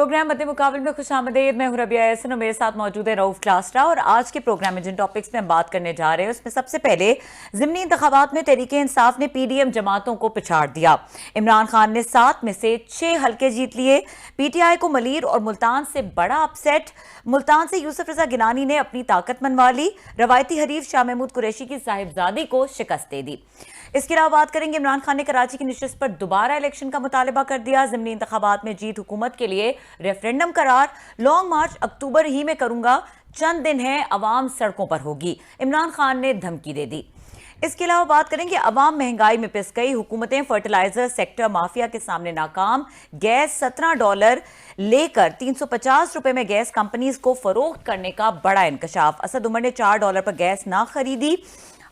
Programme मद्दे मुकाबले में खुशामदीद। मैं हूं रबिया एहसन और मेरे साथ मौजूद है रऊफ क्लास्ट्रा। और आज के प्रोग्राम में जिन टॉपिक्स पे हम बात करने जा रहे हैं उसमें सबसे पहले ज़िमनी इंतखाबात में तहरीके इंसाफ ने पीडीएम जमातों को पिछाड़ दिया। इमरान खान ने 7 में से 6 हल्के जीत लिए। पीटीआई को मलीर और मुल्तान से बड़ा अपसेट। मुल्तान से यूसुफ रजा गिलानी ने अपनी ताकत मनवा ली। रवायती हरीफ शाह महमूद कुरैशी की साहिबजादी को शिकस्त दे दी। इसके अलावा बात करेंगे इमरान खान ने कराची की नशिस्त पर दोबारा इलेक्शन का मुतालबा कर दिया। ज़िमनी इंतखाबात में जीत हुकूमत के लिए रेफरेंडम करार। लॉन्ग मार्च अक्टूबर ही में करूंगा, चंद दिन है अवाम सड़कों पर होगी, इमरान खान ने धमकी दे दी। इसके अलावा बात करेंगे अवाम महंगाई में पिस गई। हुकूमतें फर्टिलाइजर सेक्टर माफिया के सामने नाकाम। गैस $17 लेकर $350 में गैस कंपनीज को फरोख्त करने का बड़ा इंकशाफ। असद उमर ने $4 पर गैस ना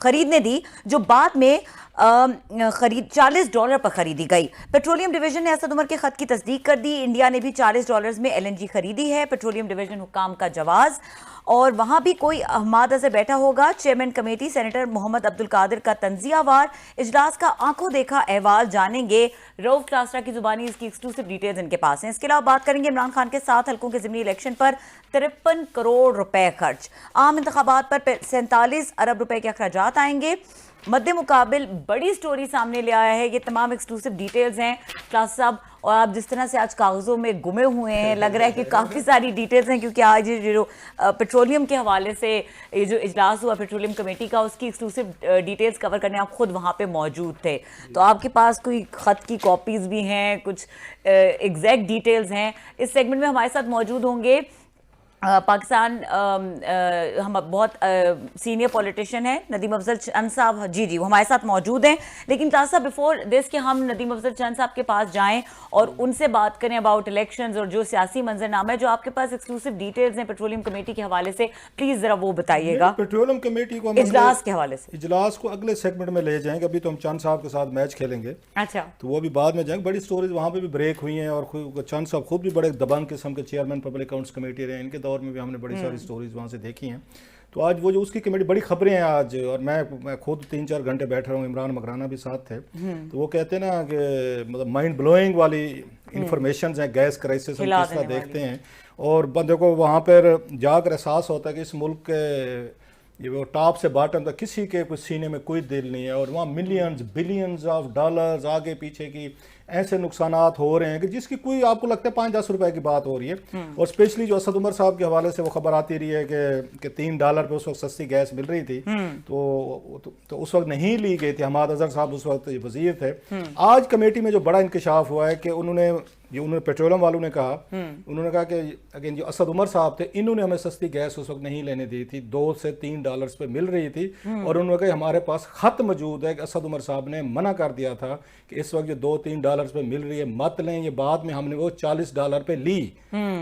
खरीदने दी, जो बाद में $40 पर खरीदी गई। पेट्रोलियम डिवीजन ने असद उमर के खत की तस्दीक कर दी। इंडिया ने भी $40 में एलएनजी खरीदी है। पेट्रोलियम डिवीजन हुकाम का जवाज, और वहां भी कोई अहमद से बैठा होगा। Chairman committee senator Mohammad Abdul Qadir का तंजियावार इजलास का आंखों देखा अहवाल जानेंगे। रऊफ क्लास्ट्रा की जुबानी इसकी एक्सक्लूसिव डिटेल्स इनके पास हैं। इसके अलावा बात करेंगे इमरान खान के 7 हल्कों के ज़िमनी इलेक्शन पर 53 करोड़ रुपए खर्च। आम इंतखाबात पर 47 अरब रुपए के अखराजात आएंगे। मद्दे मुकाबिल बड़ी स्टोरी सामने ले आया है। ये तमाम एक्सक्लूसिव डिटेल्स हैं क्लास साहब, और आप जिस तरह से आज कागजों में गुमे हुए हैं, लग रहा है कि काफ़ी सारी डिटेल्स हैं, क्योंकि आज ये जो पेट्रोलियम के हवाले से ये जो इजलास हुआ पेट्रोलियम कमेटी का, उसकी एक्सक्लूसिव डिटेल्स कवर करने आप खुद वहाँ पे मौजूद थे। तो आपके पास कोई ख़त की कॉपीज़ भी हैं, कुछ एग्जैक्ट डिटेल्स हैं। इस सेगमेंट में हमारे साथ मौजूद होंगे पाकिस्तान हम बहुत सीनियर पॉलिटिशियन है नदीम अफजल चंद साहब। जी वो हमारे साथ मौजूद हैं। लेकिन क्लास साहब, बिफोर दिस कि हम नदीम अफजल चंद साहब के पास जाएं और उनसे बात करें अबाउट इलेक्शंस और जो सियासी मंजरनामा है, जो आपके पास एक्सक्लूसिव डिटेल्स हैं पेट्रोलियम कमेटी के हवाले से, प्लीज जरा वो बताइएगा। पेट्रोलियम कमेटी को इजलास के हवाले से, इजलास को अगले सेगमेंट में ले जाएंगे। अभी तो हम चंद साहब के साथ मैच खेलेंगे, अच्छा, तो वो भी बाद में जाएंगे। बड़ी स्टोरीज वहाँ पे भी ब्रेक हुई हैं, और चंद साहब खुद भी बड़े दबंग किस्म के चेयरमैन पब्लिक अकाउंट्स कमेटी रहे। इनके दौर में भी हमने बड़ी सारी स्टोरीज वहाँ से देखी हैं। तो आज वो जो उसकी कमेटी, बड़ी खबरें हैं आज, और मैं खुद 3-4 घंटे बैठ रहा हूँ, इमरान मकराना भी साथ थे। तो वो कहते हैं ना कि मतलब माइंड ब्लोइंग वाली इंफॉर्मेशन हैं, गैस क्राइसिस हम किस तरह देखते हैं, और बंदे को वहाँ पर जाकर एहसास होता है कि इस मुल्क के ये वो टॉप से बॉटम तक किसी के कुछ सीने में कोई दिल नहीं है, और वहाँ मिलियंस बिलियंस ऑफ डॉलर्स आगे पीछे की ऐसे नुकसानात हो रहे हैं कि जिसकी कोई आपको लगता है 5-10 रुपए की बात हो रही है। और स्पेशली जो असद उमर साहब के हवाले से वो खबर आती रही है कि $3 पे उस वक्त सस्ती गैस मिल रही थी, तो उस वक्त नहीं ली गई थी। हमाद अजहर साहब उस वक्त वजीर थे। आज कमेटी में जो बड़ा इंकशाफ हुआ है कि उन्होंने पेट्रोलियम वालों ने कहा, उन्होंने कहा कि अगेन जो असद उमर साहब थे, इन्होंने हमें सस्ती गैस उस वक्त नहीं लेने दी थी, $2 से $3 पे मिल रही थी। और उन्होंने कहा हमारे पास खत मौजूद है कि असद उमर साहब ने मना कर दिया था कि इस वक्त जो $2-3 पे मिल रही है मत लें, ये बाद में हमने वो $40 पे ली।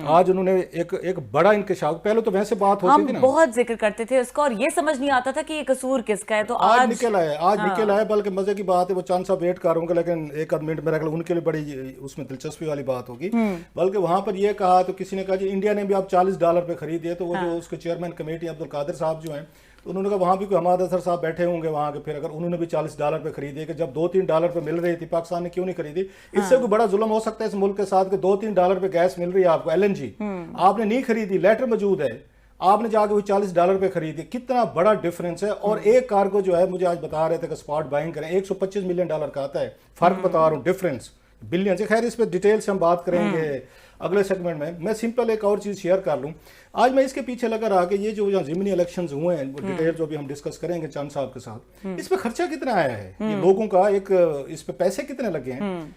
आज उन्होंने एक बड़ा इंकशाफ, पहले तो वैसे बात होती थी ना, बहुत जिक्र करते थे उसका, और ये समझ नहीं आता था कि ये कसूर किसका है। तो आज निकल आया, निकल आया। बल्कि मजे की बात है, वो चंद साहब वेट कर होंगे, लेकिन एक आध मिनट मेरा उनके लिए बड़ी उसमें दिलचस्पी वाली बात होगी। बल्कि वहां पर ये कहा, तो किसी ने कहा जी इंडिया ने भी आप $40 पे खरीदी है, तो वो जो उसके चेयरमैन कमेटी अब्दुल कादिर साहब जो हैं, तो उन्होंने कहा वहाँ भी कोई हमाद अजहर साहब बैठे होंगे वहाँ के, फिर अगर उन्होंने भी $40 पे खरीदी है कि जब $2-3 पे मिल रही थी, पाकिस्तान ने क्यों नहीं खरीदी। इससे कोई बड़ा जुल्म हो सकता है इस मुल्क के साथ कि $2-3 पे गैस मिल रही है आपको, एलएनजी आपने नहीं खरीदी, लेटर मौजूद है, आपने जाके वो $40 पे खरीदी। कितना बड़ा डिफरेंस है। और एक कार्गो जो है, मुझे आज बता रहे थे कि स्पॉट बाइंग करें, $125 मिलियन का आता है। फर्क बता रहा हूँ, डिफरेंस बिलियन से। खैर इस पर डिटेल से हम बात करेंगे अगले सेगमेंट में। मैं सिंपल एक और चीज़ शेयर कर लूँ। आज मैं इसके पीछे लगा रहा कि ये जो ज़िमनी इलेक्शंस हुए हैं, डिटेल जो भी हम डिस्कस करेंगे चंद साहब के साथ, इस पे खर्चा कितना आया है, ये लोगों का इस पे पैसे कितने लगे हैं।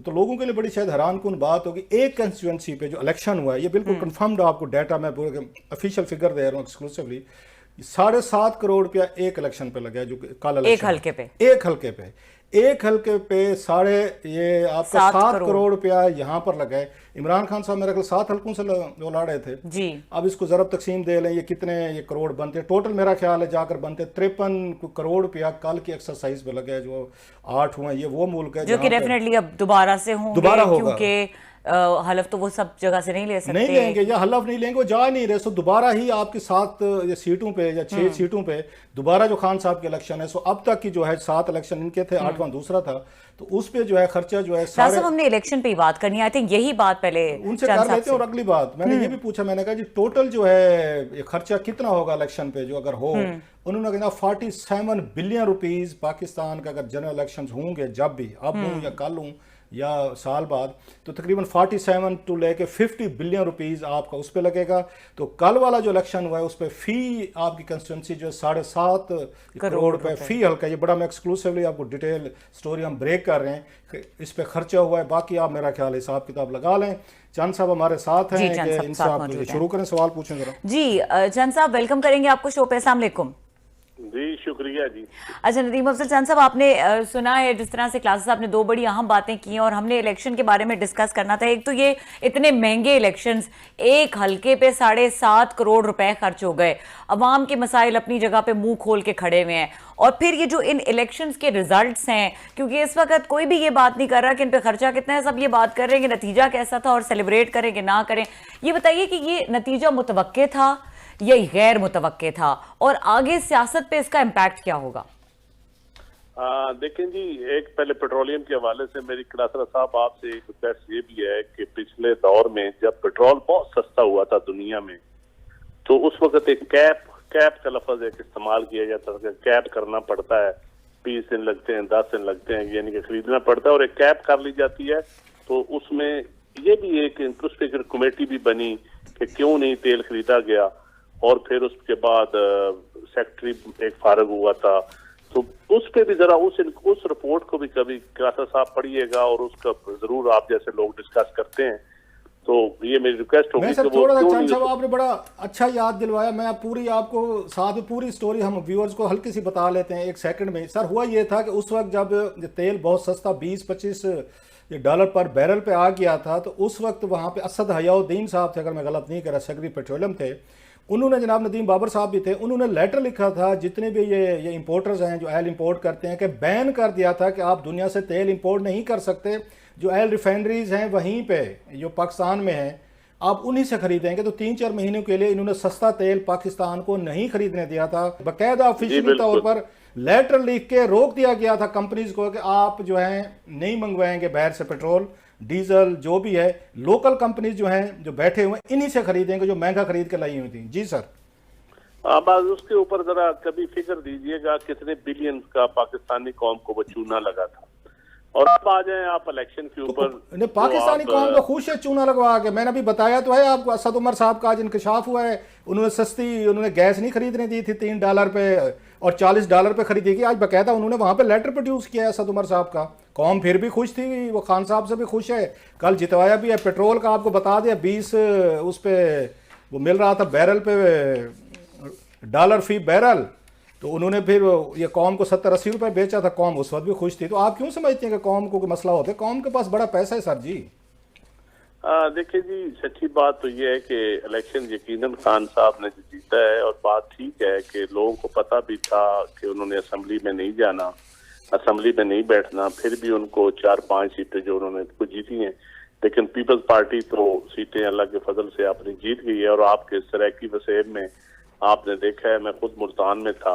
तो लोगों के लिए बड़ी शायद हैरान कुन बात होगी। एक कंस्टिट्यूंसी पे जो इलेक्शन हुआ है, ये बिल्कुल कंफर्म्ड आपको डाटा, मैं पूरे ऑफिशियल फिगर दे रहा हूँ एक्सक्लूसिवली, 7.5 करोड़ रुपया एक इलेक्शन पे लगा है, जो कल एक हल्के पे ये आपका 7 करोड़ रुपया यहाँ पर लगा है। इमरान खान साहब मेरे ख्याल 7 हल्कों से लड़े थे जी। अब इसको जरब तकसीम दे लें, ये कितने ये करोड़ बनते, टोटल मेरा ख्याल है जाकर बनते 53 करोड़ रुपया कल की एक्सरसाइज पे लगा है, जो 8 हुए। ये वो मुल्क है जो कि डेफिनेटली अब दोबारा से होंगे, क्योंकि हलफ तो वो सब जगह से नहीं ले सकते। नहीं लेंगे या हलफ नहीं लेंगे, वो जा नहीं रहे। सो दोबारा ही आपकी 7 सीटों पे या 6 सीटों पे दोबारा जो खान साहब के इलेक्शन है, सो अब तक की जो है 7 इलेक्शन इनके थे, 8वां दूसरा था, तो उस पे जो है खर्चा जो है सारे हमने इलेक्शन पे ही बात करनी है। आई थिंक यही बात पहले उनसे कर लेते हैं। और अगली बात मैंने ये भी पूछा, मैंने कहा जी टोटल जो है ये खर्चा कितना होगा इलेक्शन पे जो अगर हो। उन्होंने कहा 47 बिलियन रुपीस पाकिस्तान का अगर जनरल इलेक्शन होंगे, जब भी अब हूँ या कल हूँ या साल बाद, तो तकरीबन 47 टू लेके 50 बिलियन रुपीस आपका उस पर लगेगा। तो कल वाला जो इलेक्शन हुआ है उस पर फी आपकी कंस्टिट्यूंसी जो है 7.5 करोड़ रुपए फी हल्का। ये बड़ा मैं एक्सक्लूसिवली आपको डिटेल स्टोरी हम ब्रेक कर रहे हैं, इस पे खर्चा हुआ है। बाकी आप मेरा ख्याल हिसाब किताब लगा लें। चंद साहब हमारे साथ हैं कि इनसे आप शुरू करें, सवाल पूछें जरा। जी चंद साहब, वेलकम करेंगे आपको शो पे। अस्सलाम वालेकुम। जी शुक्रिया जी। अच्छा नदीम अफजल चंद साहब, आपने सुना है जिस तरह से क्लासेस आपने 2 बड़ी अहम बातें की हैं और हमने इलेक्शन के बारे में डिस्कस करना था। एक तो ये इतने महंगे इलेक्शंस, एक हल्के पे 7.5 करोड़ रुपए खर्च हो गए, अवाम के मसाइल अपनी जगह पे मुंह खोल के खड़े हुए हैं, और फिर ये जो इन इलेक्शंस के रिजल्ट्स हैं, क्योंकि इस वक्त कोई भी ये बात नहीं कर रहा कि इन पे खर्चा कितना है, सब ये बात कर रहे हैं कि नतीजा कैसा था और सेलिब्रेट करें कि ना करें। ये बताइए कि ये नतीजा मुतवक्के था या गैर मुतवक्के था, और आगे सियासत पे इसका इम्पैक्ट क्या होगा? देखें जी, एक पहले पेट्रोलियम के हवाले से मेरी क्लासरा साहब आपसे एक रिक्वेस्ट ये भी है कि पिछले दौर में जब पेट्रोल बहुत सस्ता हुआ था दुनिया में, तो उस वक्त एक कैप का लफ्ज एक इस्तेमाल किया जाता था। कैप करना पड़ता है, 20 दिन लगते हैं, 10 दिन लगते हैं, यानी कि खरीदना पड़ता है, और एक कैप कर ली जाती है। तो उसमें ये भी एक इंटरेस्टिंग कमेटी भी बनी कि क्यों नहीं तेल खरीदा गया, और फिर उसके बाद सेक्रेटरी एक फारग हुआ था। तो उस पे भी जरा उस रिपोर्ट को भी कभी क्लासा साहब पढ़िएगा, और उसका जरूर आप जैसे लोग डिस्कस करते हैं, तो ये मेरी रिक्वेस्ट होगी कि वो थोड़ा सा चंद साहब आपने बड़ा अच्छा याद दिलवाया। मैं पूरी आपको साथ में पूरी स्टोरी हम व्यूअर्स को हल्की सी बता लेते हैं 1 सेकंड में। सर हुआ ये था कि उस वक्त जब तेल बहुत सस्ता 20-25 डॉलर पर बैरल पे आ गया था, तो उस वक्त वहाँ पे असद हयाउद्दीन साहब थे, अगर मैं गलत नहीं कर रहा, सेक्रेटरी पेट्रोलियम थे। उन्होंने, जनाब नदीम बाबर साहब भी थे, उन्होंने लेटर लिखा था जितने भी ये इंपोर्टर्स हैं जो ऑयल इंपोर्ट करते हैं, कि बैन कर दिया था कि आप दुनिया से तेल इंपोर्ट नहीं कर सकते। जो ऑयल रिफाइनरीज हैं वहीं पे जो पाकिस्तान में हैं, आप उन्हीं से खरीदेंगे। तो 3-4 महीनों के लिए इन्होंने सस्ता तेल पाकिस्तान को नहीं खरीदने दिया था। बाकायदा ऑफिशियली तौर पर लेटर लिख के रोक दिया गया था कंपनीज को कि आप जो है नहीं मंगवाएंगे बाहर से पेट्रोल डीजल, जो भी है लोकल कंपनीज जो हैं जो बैठे हुए इन्हीं से खरीदेंगे जो महंगा खरीद के लाई हुई थी। जी सर। बस उसके ऊपर जरा कभी फिक्र दीजिएगा कितने बिलियन का पाकिस्तानी कौम को वो चूना लगा था। और अब आ जाए आप इलेक्शन के ऊपर। तो पाकिस्तानी कौम तो खुश है चूना लगवा के। मैंने अभी बताया तो है आपको, असद उमर साहब का आज इंकशाफ हुआ है। उन्होंने गैस नहीं खरीदने दी थी $3 पे और $40 पे खरीदी थी। आज बाकायदा उन्होंने वहां पे लेटर प्रोड्यूस किया है असद उमर साहब का। कौम फिर भी खुश थी, वो खान साहब से भी खुश है, कल जितवाया भी है। पेट्रोल का आपको बता दिया 20 उस पे वो मिल रहा था बैरल पे $1 फी बैरल, तो उन्होंने फिर ये कौम को 70-80 रुपए बेचा था। कौम उस वक्त भी खुश थी। तो आप क्यों समझते हैं कि कौम को कोई मसला होता है? कौम के पास बड़ा पैसा है सर जी। देखिए जी, सच्ची बात तो ये है कि इलेक्शन यकीनन खान साहब ने जीता है, और बात ठीक है कि लोगों को पता भी था कि उन्होंने असेंबली में नहीं जाना, असेंबली में नहीं बैठना, फिर भी उनको 4-5 सीटें जो उन्होंने जीती हैं। लेकिन पीपल्स पार्टी तो सीटें अल्लाह के फजल से अपनी जीत गई है। और आपके सराकी वसेब में आपने देखा है, मैं खुद मुल्तान में था,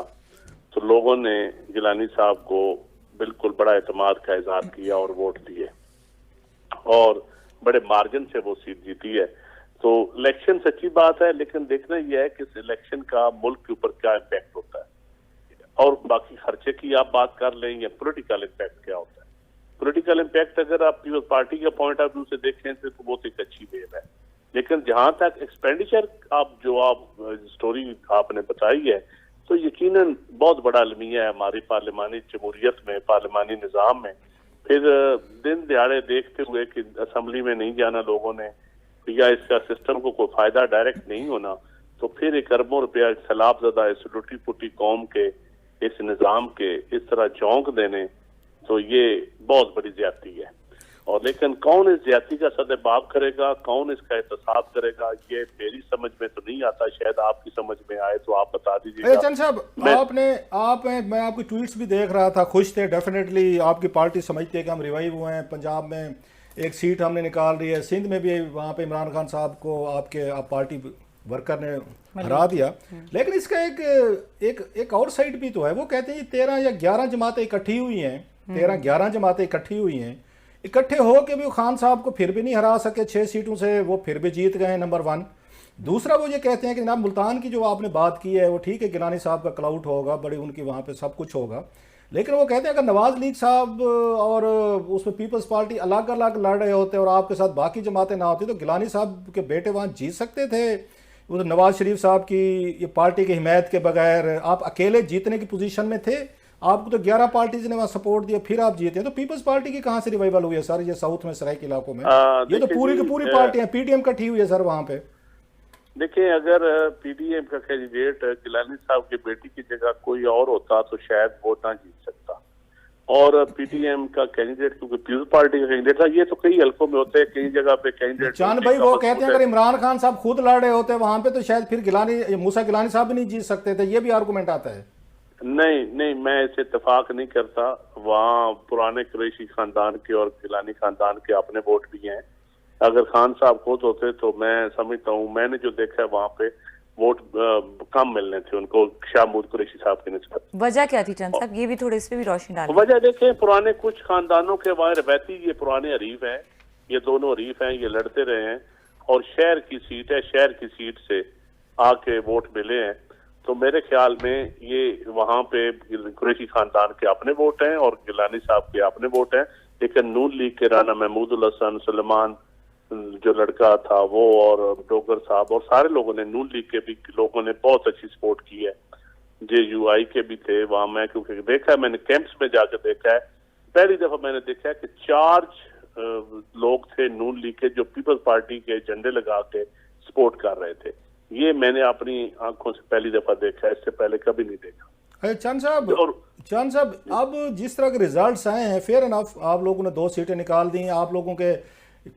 तो लोगों ने गिलानी साहब को बिल्कुल बड़ा एतमाद का इजहार किया और वोट दिए, और बड़े मार्जिन से वो सीट जीती है। तो इलेक्शन सच्ची बात है, लेकिन देखना यह है कि इस इलेक्शन का मुल्क के ऊपर क्या इम्पैक्ट होता है, और बाकी खर्चे की आप बात कर लें या पॉलिटिकल इम्पैक्ट क्या होता है। पॉलिटिकल इम्पैक्ट अगर आप पीपल्स पार्टी के पॉइंट ऑफ व्यू से देखें तो बहुत एक अच्छी वेव है। लेकिन जहां तक एक्सपेंडिचर आप स्टोरी आपने बताई है, तो यकीनन बहुत बड़ा अलमिया है हमारी पार्लिमानी जमहूरियत में, पार्लिमानी निज़ाम में। फिर दिन दिहाड़े देखते हुए कि असेंबली में नहीं जाना लोगों ने, या इसका सिस्टम को कोई फायदा डायरेक्ट नहीं होना, तो फिर 1 अरबों रुपया सैलाबज़दा इस लुटी पुटी कौम के इस निज़ाम के इस तरह झोंक देने, तो ये बहुत बड़ी ज्यादती है। और लेकिन कौन इस ज्यादती का सदेबाब करेगा, कौन इसका एहतसाब करेगा, ये मेरी समझ में तो नहीं आता। शायद आपकी समझ में आए तो आप बता दीजिएगा। चंद साहब, मैं आपकी ट्वीट्स भी देख रहा था, खुश थे डेफिनेटली। आपकी पार्टी समझती है कि हम रिवाइव हुए हैं पंजाब में, एक सीट हमने निकाल रही है। सिंध में भी वहाँ पे इमरान खान साहब को आपके आप पार्टी वर्कर ने हरा दिया। लेकिन इसका एक और साइड भी तो है। वो कहते हैं 13 या 11 जमातें इकट्ठी हुई हैं, 13-11 जमातें इकट्ठी हुई हैं, इकट्ठे हो के भी वो खान साहब को फिर भी नहीं हरा सके। 6 सीटों से वो फिर भी जीत गए, नंबर 1। दूसरा वो ये कहते हैं कि जनाब मुल्तान की जो आपने बात की है वो ठीक है, गिलानी साहब का क्लाउट होगा, बड़ी उनकी वहाँ पे सब कुछ होगा, लेकिन वो कहते हैं अगर नवाज लीग साहब और उसमें पीपल्स पार्टी अलग अलग लड़ रहे होते और आपके साथ बाकी जमातें ना होती तो गिलानी साहब के बेटे वहाँ जीत सकते थे। वो नवाज शरीफ साहब की ये पार्टी की हिमायत के बगैर आप अकेले जीतने की पोजीशन में थे। आपको तो 11 पार्टीज ने वहाँ सपोर्ट दिया, फिर आप जीते। तो पीपल्स पार्टी की कहाँ से रिवाइवल हुई है सर ये साउथ में सराय के इलाकों में? ये तो पूरी की पूरी पार्टियां पीडीएम इकट्ठी हुई है सर वहाँ पे। देखिए, अगर पीडीएम का कैंडिडेट गिलानी साहब की बेटी की जगह कोई और होता तो शायद वो ना जीत सकता, और पीडीएम का कैंडिडेट क्योंकि पीपल्स पार्टी का कैंडिडेट था। ये तो कई हल्कों में होते हैं, कई जगह पे कैंडिडेट। चांद भाई वो कहते हैं अगर इमरान खान साहब खुद लड़ रहे होते वहां पे तो शायद फिर मूसा गिलानी साहब भी नहीं जीत सकते थे। ये भी आर्गूमेंट आता है। नहीं, मैं इसे इत्तेफाक नहीं करता। वहाँ पुराने कुरैशी खानदान के और गिलानी खानदान के अपने वोट भी हैं। अगर खान साहब खुद होते तो मैं समझता हूँ, मैंने जो देखा है वहाँ पे वोट कम मिलने थे उनको शाहमूद कुरैशी साहब की निस्बत। वजह क्या थी चंद साहब, ये भी थोड़े इस पे भी रोशनी डालें। वजह देखें, पुराने कुछ खानदानों के वहाँ रवैती ये पुराने हरीफ हैं, ये दोनों हरीफ हैं, ये लड़ते रहे हैं और शहर की सीट है, शहर की सीट से आके वोट मिले हैं। तो मेरे ख्याल में ये वहाँ पे कुरैशी खानदान के अपने वोट हैं और गिलानी साहब के अपने वोट हैं। लेकिन नून लीग के राना महमूदुल हसन, सलमान जो लड़का था वो, और डोगर साहब और सारे लोगों ने, नून लीग के भी लोगों ने बहुत अच्छी सपोर्ट की है। JUI के भी थे वहाँ, मैं क्योंकि देखा है, मैंने कैंप्स में जाकर देखा है। पहली दफा मैंने देखा है कि 4 लोग थे नून लीग के जो पीपल्स पार्टी के झंडे लगा के सपोर्ट कर रहे थे। ये मैंने अपनी आंखों से पहली दफा देखा है, इससे पहले कभी नहीं देखा। चांद साहब अब जिस तरह के रिजल्ट्स आए हैं, फेयर एनफ आप लोगों ने 2 सीटें निकाल दी हैं। आप लोगों के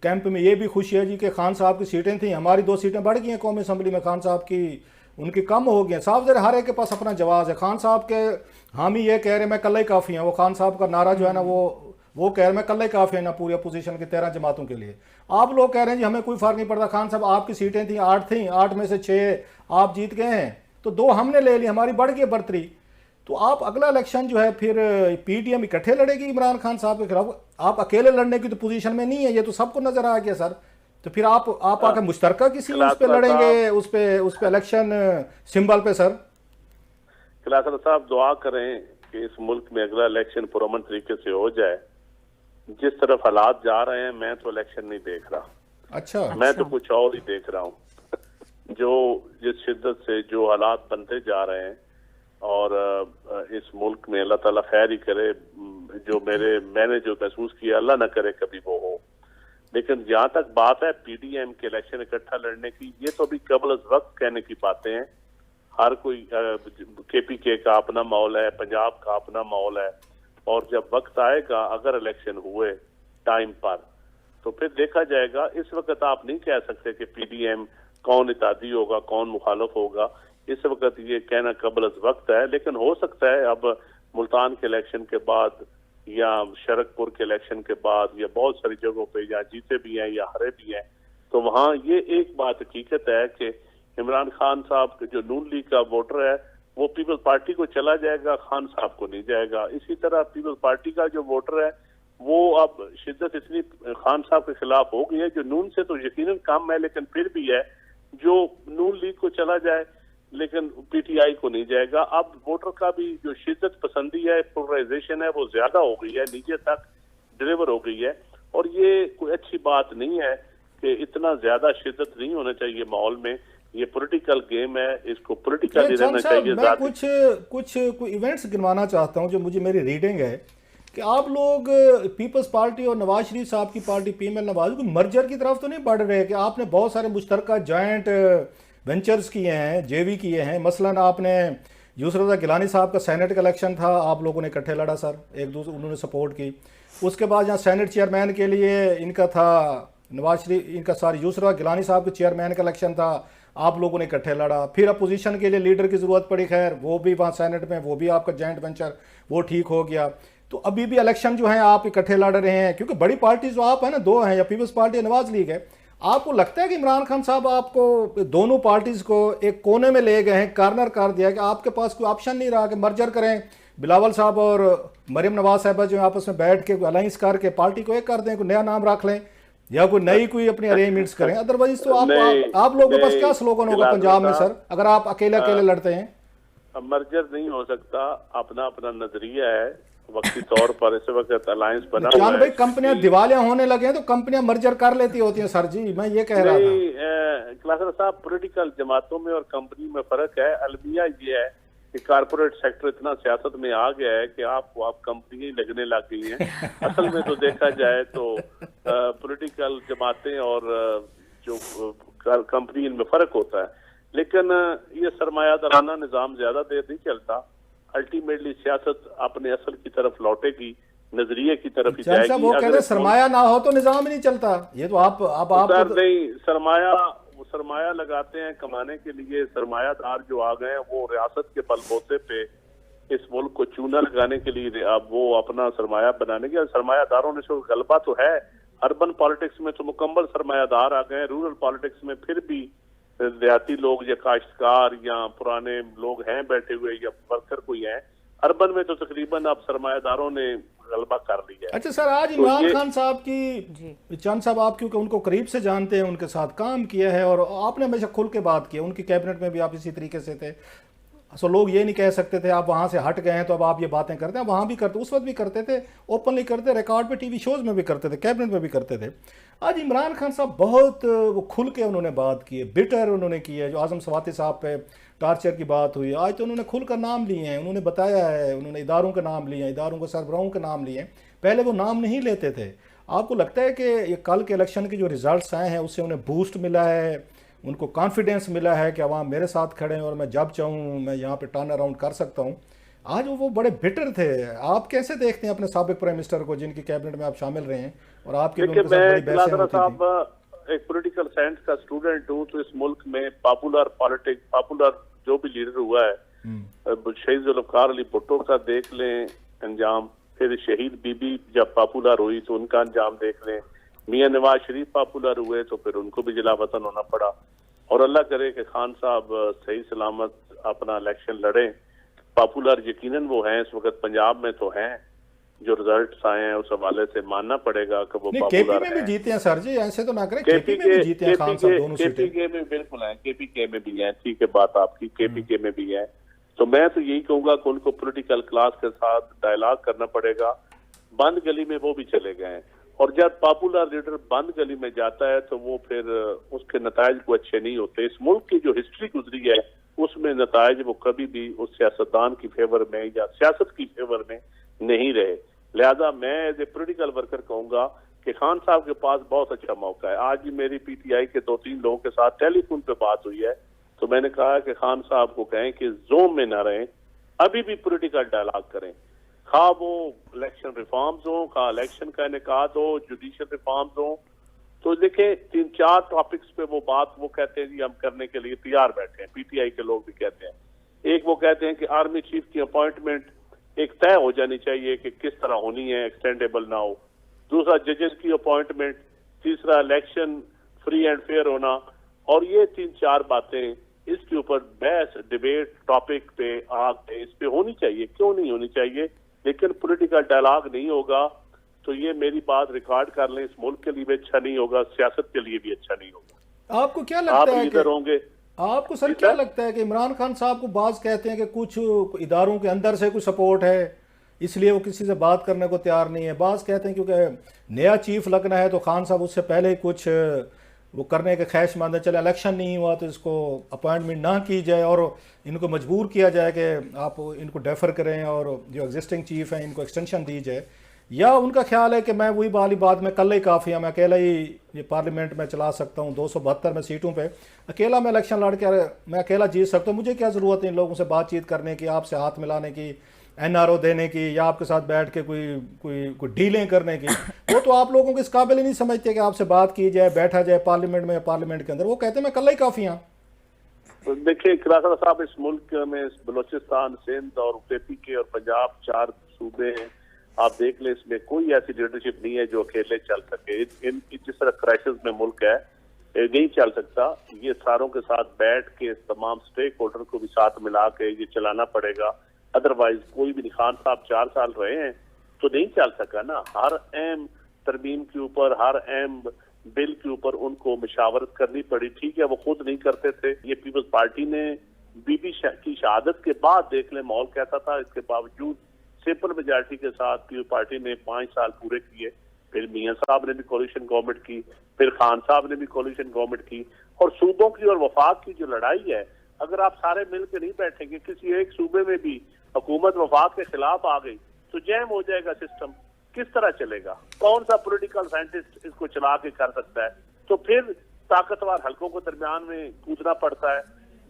कैंप में ये भी खुशी है जी कि खान साहब की सीटें थी, हमारी 2 सीटें बढ़ गई हैं कौमी असम्बली में, खान साहब की उनकी कम हो गई हैं। साफ जरा हर एक के पास अपना जवाब है। खान साहब के हामी ये कह रहे मैं कल ही काफ़ी हैं, वो खान साहब का नारा जो है ना वो कह रहे मैं कल ही काफ़ी है ना पूरी अपोजिशन की 13 जमातों के लिए। आप लोग कह रहे हैं जी हमें कोई फ़र्क नहीं पड़ता, खान साहब आपकी सीटें थी 8 थी, 8 में से 6 आप जीत गए हैं तो 2 हमने ले ली, हमारी बढ़ गई बढ़तरी। तो आप अगला इलेक्शन जो है फिर पीडीएम इकट्ठे लड़ेगी इमरान खान साहब के खिलाफ, आप अकेले लड़ने की तो पोजीशन में नहीं है, ये तो सबको नजर आ गया सर। तो फिर आप आकर मुश्तरका किसी उस पे लड़ेंगे, उस पे इलेक्शन सिंबल पे सर? खिलाफत साहब दुआ करें कि इस मुल्क में अगला इलेक्शन पुरअमन तरीके से हो जाए। जिस तरफ हालात जा रहे हैं मैं तो इलेक्शन नहीं देख रहा। अच्छा, मैं तो कुछ और ही देख रहा हूँ। जो जिस शिद्दत से जो हालात बनते जा रहे हैं और इस मुल्क में अल्लाह ताला खैर ही करे, जो मैंने जो महसूस किया अल्लाह ना करे कभी वो हो। लेकिन जहाँ तक बात है पीडीएम के इलेक्शन इकट्ठा लड़ने की, ये तो अभी कबल वक्त कहने की बातें हैं। हर कोई KPK का अपना माहौल है, पंजाब का अपना माहौल है, और जब वक्त आएगा अगर इलेक्शन हुए टाइम पर तो फिर देखा जाएगा। इस वक्त आप नहीं कह सकते कि पीडीएम कौन इत्तेहादी होगा कौन मुखालफ होगा, इस वक्त ये कहना कबल वक्त है। लेकिन हो सकता है अब मुल्तान के इलेक्शन के बाद या शरकपुर के इलेक्शन के बाद या बहुत सारी जगहों पे या जीते भी हैं या हारे भी हैं, तो वहाँ ये एक बात हकीकत है कि इमरान खान साहब के जो नून लीग का वोटर है वो पीपल्स पार्टी को चला जाएगा, खान साहब को नहीं जाएगा। इसी तरह पीपल्स पार्टी का जो वोटर है वो अब शिद्दत इतनी खान साहब के खिलाफ हो गई है, जो नून से तो यकीनन कम है लेकिन फिर भी है, जो नून लीग को चला जाए लेकिन PTI को नहीं जाएगा। अब वोटर का भी जो शिद्दत पसंदी है, पोलराइजेशन है, वो ज्यादा हो गई है, नीचे तक डिलीवर हो गई है। और ये कोई अच्छी बात नहीं है कि इतना ज्यादा शिद्दत नहीं होना चाहिए माहौल में। ये पॉलिटिकल गेम है, इसको पॉलिटिकल ही रहना चाहिए। मैं कुछ इवेंट्स गिनवाना चाहता हूं जो मुझे मेरी रीडिंग है कि आप लोग पीपल्स पार्टी और नवाज शरीफ साहब की पार्टी PML नवाज को मर्जर की तरफ तो नहीं बढ़ रहे कि आपने बहुत सारे मुश्तरका जॉइंट वेंचर्स किए हैं, JV किए हैं। मसलन आपने यूसुफ रज़ा गिलानी साहब का सेनेट का इलेक्शन था, आप लोगों ने इकट्ठे लड़ा सर, एक दूसरे उन्होंने सपोर्ट की। उसके बाद यहाँ सेनेट चेयरमैन के लिए इनका था नवाज शरीफ, इनका सारी यूसुफ रज़ा गिलानी साहब के चेयरमैन का इलेक्शन था, आप लोगों ने इकट्ठे लड़ा। फिर अपोजिशन के लिए लीडर की ज़रूरत पड़ी, खैर वो भी वहाँ सेनेट में, वो भी आपका जॉइंट वेंचर वो ठीक हो गया। तो अभी भी इलेक्शन जो है आप इकट्ठे लड़ रहे हैं, क्योंकि बड़ी पार्टी जो आप है ना, दो हैं, या पीपल्स पार्टी नवाज लीग है। आपको लगता है कि इमरान खान साहब आपको दोनों पार्टीज को एक कोने में ले गए हैं, कार्नर कर दिया कि आपके पास कोई ऑप्शन नहीं रहा कि मर्जर करें, बिलावल साहब और मरियम नवाज साहबा जो आपस में बैठ के अलायंस करके पार्टी को एक कर दें, कोई नया नाम रख लें या कोई नई कोई अपनी अरेंजमेंट्स करें। अदरवाइज तो आप लोगों के पास क्या स्लोगन होगा पंजाब में सर, अगर आप अकेले अकेले लड़ते हैं? मर्जर नहीं हो सकता, अपना अपना नजरिया है। वक्ती तौर पर इस वक्त अलायंस बना हुआ जान है। भाई, कंपनियां दिवालियां होने लगे हैं तो कंपनियां मर्जर कर लेती होती हैं सर जी, मैं ये कह रहा था। क्लासर साहब, पॉलिटिकल जमातों में और कंपनी में फर्क है। अलमिया ये है कि कारपोरेट सेक्टर इतना सियासत में आ गया है कि आप कंपनियां ही लगने लग गई हैं। असल में तो देखा जाए तो पॉलिटिकल जमातें और जो कंपनी, इनमें फर्क होता है। लेकिन ये सरमायादाराना निजाम ज्यादा देर नहीं चलता। अल्टीमेटली सियासत अपने असल की तरफ लौटेगी, नजरिए की तरफ ही जाएगी। वो कहते हैं सरमाया ना हो तो निजाम ही नहीं चलता। ये तो आप नहीं, सरमाया लगाते हैं कमाने के लिए। सरमायादार जो आ गए हैं वो रियासत के बलबूते पे इस मुल्क को चूना लगाने के लिए, अब वो अपना सरमाया बनाने के। सरमायादारों ने जो गलबा तो है, अर्बन पॉलिटिक्स में तो मुकम्मल सरमायादार आ गए हैं। रूरल पॉलिटिक्स में फिर भी देहाती लोग या काश्तकार या पुराने लोग हैं बैठे हुए, या वर्कर कोई हैं। अर्बन में तो तकरीबन अब सरमायादारों ने गलबा कर लिया है। अच्छा सर, आज इमरान खान साहब की चंद साहब, आप क्योंकि उनको करीब से जानते हैं, उनके साथ काम किया है और आपने हमेशा खुल के बात की, उनकी कैबिनेट में भी आप इसी तरीके से थे। सो लोग ये नहीं कह सकते थे आप वहाँ से हट गए हैं तो अब आप ये बातें करते हैं। वहाँ भी करते, उस वक्त भी करते थे, ओपनली करते, रिकॉर्ड पे टीवी शोज में भी करते थे, कैबिनेट में भी करते थे। आज इमरान खान साहब बहुत वो खुल के उन्होंने बात की है, बिटर उन्होंने की है। जो आजम सवाती साहब पे टार्चर की बात हुई, आज तो उन्होंने खुलकर नाम लिए हैं, उन्होंने बताया है, उन्होंने इदारों के नाम लिए हैं, इदारों के सरबराहों के नाम लिए हैं। पहले वो नाम नहीं लेते थे। आपको लगता है कि ये कल के इलेक्शन के जो रिजल्ट्स आए हैं उससे उन्हें बूस्ट मिला है, उनको कॉन्फिडेंस मिला है कि अवाम मेरे साथ खड़े हैं और मैं जब चाहूँ मैं यहाँ पे टर्न अराउंड कर सकता हूँ? आज वो बड़े बिटर थे। आप कैसे देखते हैं अपने साबिक प्राइम मिनिस्टर को, जिनकी कैबिनेट में आप शामिल रहे हैं और आपके भी उनके साथ बड़ी बहसें होती थी? एक पॉलिटिकल साइंस का स्टूडेंट हूँ, तो इस मुल्क में पॉपुलर पॉलिटिक्स, पॉपुलर जो भी लीडर हुआ है, शहीद जुल्फ़िकार अली भुट्टो का देख लें अंजाम, फिर शहीद बीबी जब पॉपुलर हुई तो उनका अंजाम देख लें, मियां नवाज शरीफ पॉपुलर हुए तो फिर उनको भी जिला वतन होना पड़ा। और अल्लाह करे कि खान साहब सही सलामत अपना इलेक्शन लड़े। पॉपुलर यकीनन वो हैं, इस वक्त पंजाब में तो हैं। जो रिजल्ट्स आए हैं उस हवाले से मानना पड़ेगा कि वो केपी में भी जीते हैं सर जी, ऐसे तो ना करें। केपी में भी जीते हैं खान साहब, दोनों सीटें। केपी में बिल्कुल हैं, केपी के में भी हैं, ठीक है बात आपकी, केपी के में भी है। तो मैं तो यही कहूंगा कि उनको पॉलिटिकल क्लास के साथ डायलॉग करना पड़ेगा। बंद गली में वो भी चले गए हैं, और जब पॉपुलर लीडर बंद गली में जाता है तो वो फिर उसके नतायज को अच्छे नहीं होते। इस मुल्क की जो हिस्ट्री गुजरी है उसमें नतायज वो कभी भी उस सियासतदान की फेवर में या सियासत की फेवर में नहीं रहे। लिहाजा मैं एज ए पॉलिटिकल वर्कर कहूंगा कि खान साहब के पास बहुत अच्छा मौका है। आज भी मेरी पीटीआई के 2-3 लोगों के साथ टेलीफोन पे बात हुई है, तो मैंने कहा कि खान साहब को कहें कि जोम में ना रहें, अभी भी पॉलिटिकल डायलॉग करें। खा वो इलेक्शन रिफॉर्म्स हो, खा इलेक्शन का इनेकाद हो, जुडिशियल रिफॉर्म्स हो। तो देखें 3-4 टॉपिक्स पे वो बात वो कहते हैं जी हम करने के लिए तैयार बैठे हैं, पीटीआई के लोग भी कहते हैं। एक वो कहते हैं कि आर्मी चीफ की अपॉइंटमेंट एक तय हो जानी चाहिए कि किस तरह होनी है, एक्सटेंडेबल ना हो। दूसरा जजेस की अपॉइंटमेंट, तीसरा इलेक्शन फ्री एंड फेयर होना। और ये 3-4 बातें इसके ऊपर बहस, डिबेट टॉपिक पे आगे इस पे होनी चाहिए, क्यों नहीं होनी चाहिए। लेकिन पॉलिटिकल डायलॉग नहीं होगा तो ये मेरी बात रिकॉर्ड कर लें, इस मुल्क के लिए भी अच्छा नहीं होगा, सियासत के लिए भी अच्छा नहीं होगा। आपको क्या लगता है इधर होंगे? आपको सर क्या लगता है कि इमरान खान साहब को बाज कहते हैं कि कुछ इदारों के अंदर से कुछ सपोर्ट है इसलिए वो किसी से बात करने को तैयार नहीं है? बाज कहते हैं क्योंकि नया चीफ लगना है तो खान साहब उससे पहले ही कुछ वो करने के ख्वाहिशमंद है, चले इलेक्शन नहीं हुआ तो इसको अपॉइंटमेंट ना की जाए और इनको मजबूर किया जाए कि आप इनको डेफर करें और जो एग्जिस्टिंग चीफ हैं इनको एक्सटेंशन दी जाए। या उनका ख्याल है कि मैं वही वाली बात में कल ही काफ़ी है, मैं अकेला ही ये पार्लियामेंट में चला सकता हूँ, 272 में सीटों पे अकेला मैं इलेक्शन लड़ के मैं अकेला जीत सकता हूँ, मुझे क्या ज़रूरत है इन लोगों से बातचीत करने की, आपसे हाथ मिलाने की, एनआरओ देने की या आपके साथ बैठ के कोई डीलें करने की। वो तो आप लोगों को इस काबिल ही नहीं समझते कि आपसे बात की जाए, बैठा जाए पार्लियामेंट में या पार्लियामेंट के अंदर। वो कहते हैं मैं कल ही काफ़ी हूँ। देखिए खिलाफत साहब, इस मुल्क में बलोचिस्तान, सिंध और केपी के और पंजाब 4 सूबे हैं आप देख लें, इसमें कोई ऐसी लीडरशिप नहीं है जो अकेले चल सके। इन जिस तरह क्राइसिस में मुल्क है, ये नहीं चल सकता। ये सारों के साथ बैठ के तमाम स्टेक होल्डर को भी साथ मिला के ये चलाना पड़ेगा। अदरवाइज कोई भी, खान साहब 4 साल रहे हैं तो नहीं चल सका ना। हर अहम तरमीम के ऊपर, हर अहम बिल के ऊपर उनको मशावरत करनी पड़ी। ठीक है, वो खुद नहीं करते थे। ये पीपल्स पार्टी ने बीबी की शहादत के बाद देख ले माहौल कैसा था। इसके बावजूद सिंपल मेजॉरिटी के साथ पीपल्स पार्टी ने 5 साल पूरे किए। फिर मियां साहब ने भी कोलिशन गवर्नमेंट की, फिर खान साहब ने भी कोलिशन गवर्नमेंट की। और सूबों की और वफाक की जो लड़ाई है, अगर आप सारे मिलकर नहीं बैठेंगे, किसी एक सूबे में भी हुकूमत वफाक के खिलाफ आ गई तो जैम हो जाएगा सिस्टम। किस तरह चलेगा? कौन सा पॉलिटिकल साइंटिस्ट इसको चला के कर सकता है? तो फिर ताकतवर हलकों को दरमियान में कूदना पड़ता है,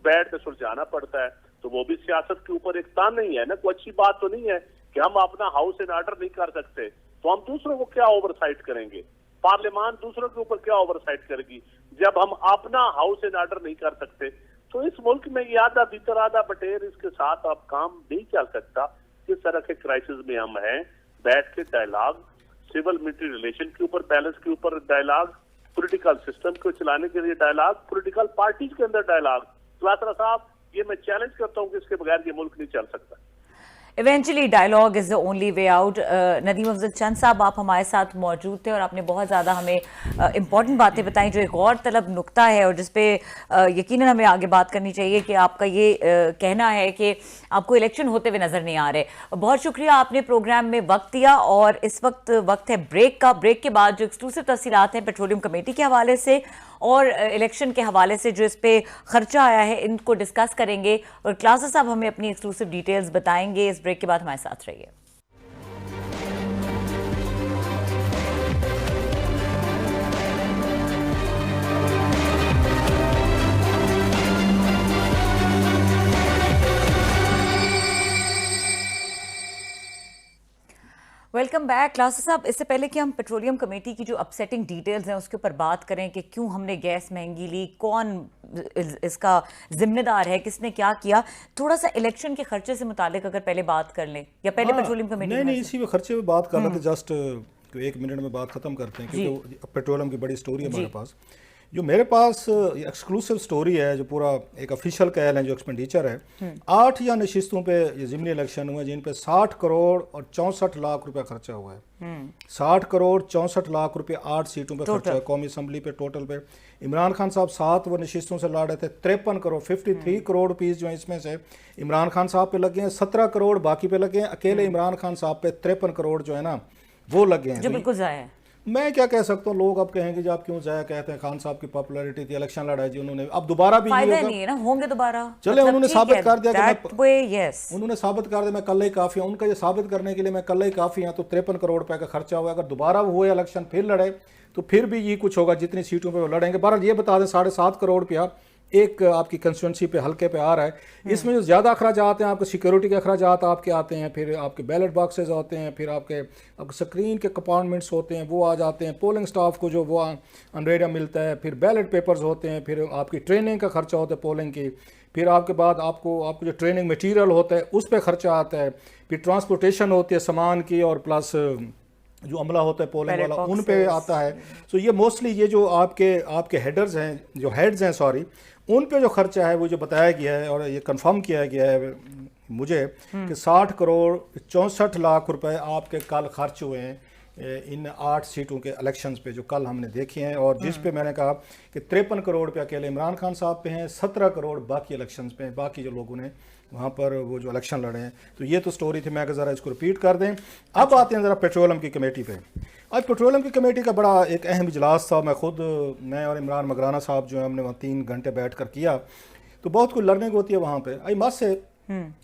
बैठ के सुलझाना पड़ता है। तो वो भी सियासत के ऊपर एक तान नहीं है ना। कोई अच्छी बात तो नहीं है कि हम अपना हाउस एंड ऑर्डर नहीं कर सकते तो हम दूसरों को क्या ओवरसाइट करेंगे? पार्लियामान दूसरों के ऊपर क्या ओवरसाइट करेगी जब हम अपना हाउस एंड ऑर्डर नहीं कर सकते? तो इस मुल्क में ये आधा भीतर आधा बटेर, इसके साथ अब काम नहीं चल सकता। किस तरह के क्राइसिस में हम हैं, बैठ के डायलॉग, सिविल मिलिट्री रिलेशन के ऊपर, बैलेंस के ऊपर डायलॉग, पॉलिटिकल सिस्टम को चलाने के लिए डायलॉग, पॉलिटिकल पार्टीज के अंदर डायलॉग। क्लासरा साहब, ये मैं चैलेंज करता हूँ कि इसके बगैर ये मुल्क नहीं चल सकता। Eventually dialogue is the only way out. Nadeem Afzal Chand साहब, आप हमारे साथ मौजूद थे और आपने बहुत ज़्यादा हमें इंपॉर्टेंट बातें बताई, जो एक और तलब नुक्ता है और जिस पे यकीनन हमें आगे बात करनी चाहिए कि आपका ये कहना है कि आपको इलेक्शन होते हुए नज़र नहीं आ रहे। बहुत शुक्रिया, आपने प्रोग्राम में वक्त दिया। और इस वक्त है ब्रेक का। ब्रेक के बाद जो एक्सक्लूसिव तफसीलात हैं पेट्रोलियम कमेटी के हवाले से और इलेक्शन के हवाले से जो इस पे खर्चा आया है, इनको डिस्कस करेंगे और क्लासा साहब हमें अपनी एक्सक्लूसिव डिटेल्स बताएंगे। इस ब्रेक के बाद हमारे साथ रहिए। Welcome back. क्लासा साहब, इससे पहले कि हम पेट्रोलियम कमेटी की जो अपसेटिंग डिटेल्स हैं उसके ऊपर बात करें कि क्यों हमने गैस महंगी ली, कौन इसका जिम्मेदार है, किसने क्या किया, थोड़ा सा इलेक्शन के खर्चे से मुतालिक अगर पहले बात कर लें, या पहले पेट्रोलियम कमेटी? नहीं, इसी में खर्चे में बात कर रहे थे। जस्ट 1 मिनट में बात खत्म करते हैं क्योंकि पेट्रोलियम की बड़ी स्टोरी है हमारे पास। जो मेरे पास एक्सक्लूसिव स्टोरी है, जो पूरा एक ऑफिशियल कहल है, जो एक्सपेंडिचर है, 8 या नशिस्तों पे ये ज़िमनी इलेक्शन हुए जिन पे 60 करोड़ और 64 लाख रुपया खर्चा हुआ है। 60 करोड़ 64 लाख रुपए 8 सीटों पे खर्चा है कौमी असम्बली पे। टोटल पे इमरान खान साहब 7 वो नशिस्तों से लड़ रहे थे। 53 करोड़ 53 करोड़ रुपीज़ जो है इसमें से इमरान खान साहब पे लगे हैं, 17 करोड़ बाकी पे लगे हैं। अकेले इमरान खान साहब पे 53 करोड़ जो है ना वो लगे हैं, जो बिल्कुल ज़ाया है। मैं क्या कह सकता हूँ, लोग अब कहेंगे जो आप क्यों जाया कहते हैं, खान साहब की पॉपुलैरिटी थी, इलेक्शन लड़ा जी उन्होंने, अब दोबारा भी फायदा नहीं है ना, होंगे दोबारा। चले उन्होंने साबित कर दिया कि उन्होंने साबित कर दिया मैं कल ही काफ़ी हूँ। उनका ये साबित करने के लिए मैं कल ही काफ़ी हूँ। तो 53 करोड़ रुपए का खर्चा हुआ। अगर दोबारा हुए इलेक्शन फिर लड़े तो फिर भी ये कुछ होगा, जितनी सीटों पे वो लड़ेंगे। बहरहाल ये बता दें 7.5 करोड़ रुपया एक आपकी कंस्टिट्यूंसी पे हल्के पे आ रहा है। इसमें जो ज़्यादा अखराजात हैं, आपके सिक्योरिटी के अखराजात आपके आते हैं, फिर आपके बैलेट बॉक्सेस होते हैं, फिर आपके स्क्रीन के कंपार्टमेंट्स होते हैं वो आ जाते हैं, पोलिंग स्टाफ को जो वो अनरेडिया मिलता है, फिर बैलेट पेपर्स होते हैं, फिर आपकी ट्रेनिंग का खर्चा होता है पोलिंग की, फिर आपके बाद आपको जो ट्रेनिंग मटीरियल होता है उस पर खर्चा आता है, फिर ट्रांसपोर्टेशन होती है सामान की, और प्लस जो अमला होता है पोलिंग वाला उन पे आता है। तो ये मोस्टली ये जो आपके हेडर्स हैं, जो हेड्स हैं सॉरी, उन पे जो खर्चा है वो जो बताया गया है और ये कंफर्म किया गया है मुझे कि 60 करोड़ 64 लाख रुपए आपके कल खर्च हुए हैं इन 8 सीटों के इलेक्शंस पे जो कल हमने देखे हैं। और जिस पे मैंने कहा कि 53 करोड़ रुपये अकेले इमरान खान साहब पे हैं, 17 करोड़ बाकी इलेक्शंस पे हैं, बाकी जो लोगों ने वहाँ पर वो जो इलेक्शन लड़े हैं। तो ये तो स्टोरी थी, मैं ज़रा इसको रिपीट कर दें। अब आते हैं ज़रा पेट्रोलियम की कमेटी पे। आज पेट्रोलियम की कमेटी का बड़ा एक अहम इजलास था। मैं और इमरान मगराना साहब जो है हमने वहाँ 3 घंटे बैठ कर किया। तो बहुत कुछ लर्निंग होती है वहाँ पे। आई मस्ट से